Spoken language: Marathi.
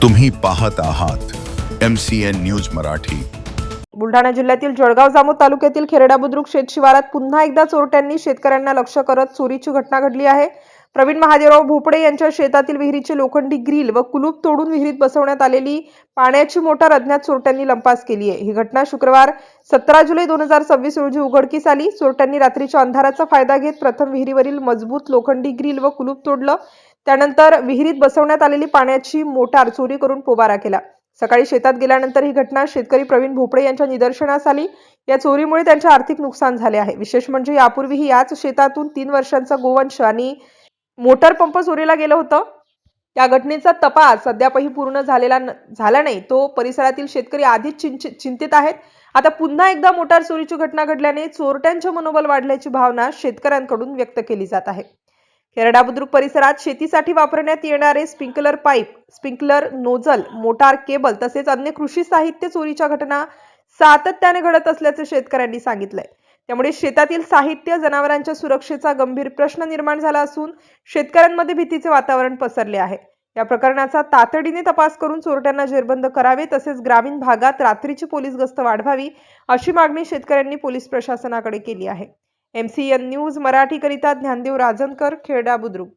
तुम्ही पाहत आहात MCN न्यूज मराठी। बुलढाणा जिल्ह्यातील जळगाव जामोद तालुक्यातील खेरडा बुद्रुक शेत शिवारात पुन्हा एकदा चोरट्यांनी शेतकऱ्यांना लक्ष्य करत चोरीची घटना घडली आहे। प्रवीण महादेवराव भोपळे यांच्या शेतातील विहिरीचे लोखंडी ग्रिल व कुलूप तोडून विहिरीत बसवण्यात आलेली पाण्याची मोटार अज्ञात चोरट्यांनी लंपास केली आहे। ही घटना शुक्रवार 17 जुलै 2026 रोजी उघडकीस आली। चोरट्यांनी रात्रीच्या अंधाराचा फायदा घेत प्रथम विहिरीवरील मजबूत लोखंडी ग्रिल व कुलूप तोडलं। त्यानंतर विहिरीत बसवण्यात आलेली पाण्याची मोटार चोरी करून पोबारा केला। सकाळी शेतात गेल्यानंतर ही घटना शेतकरी प्रवीण भोपळे यांच्या निदर्शनास आली। या चोरीमुळे त्यांचे आर्थिक नुकसान झाले आहे। विशेष म्हणजे यापूर्वीही याच शेतातून 3 वर्षांचा गोवंश आणि मोटार पंप चोरीला गेलं होतं। या घटनेचा तपास अद्यापही पूर्ण झाला नाही। तो परिसरातील शेतकरी आधीच चिंतित आहेत। आता पुन्हा एकदा मोटार चोरीची घटना घडल्याने चोरट्यांचे मनोबल वाढल्याची भावना शेतकऱ्यांकडून व्यक्त केली जात आहे। खेरडा बुद्रुक परिसरात शेतीसाठी वापरण्यात येणारे sprinkler pipe, sprinkler nozzle, motor cable तसेच अन्य कृषी साहित्य चोरीच्या घटना सातत्याने घडत असल्याचे शेतकऱ्यांनी सांगितलंय। त्यामुळे शेतातील साहित्य, जनावरांच्या सुरक्षेचा गंभीर प्रश्न निर्माण झाला असून शेतकऱ्यांमध्ये भीतीचे वातावरण पसरले आहे। या प्रकरणाचा तातडीने तपास करून चोरट्यांना जेरबंद करावे तसेच ग्रामीण भागात रात्रीची पोलीस गस्त वाढवावी अशी मागणी शेतकऱ्यांनी पोलीस प्रशासनाकडे केली आहे। MCN न्यूज मराठी करिता ज्ञानदेव राजनकर, खेरडा बुद्रुक।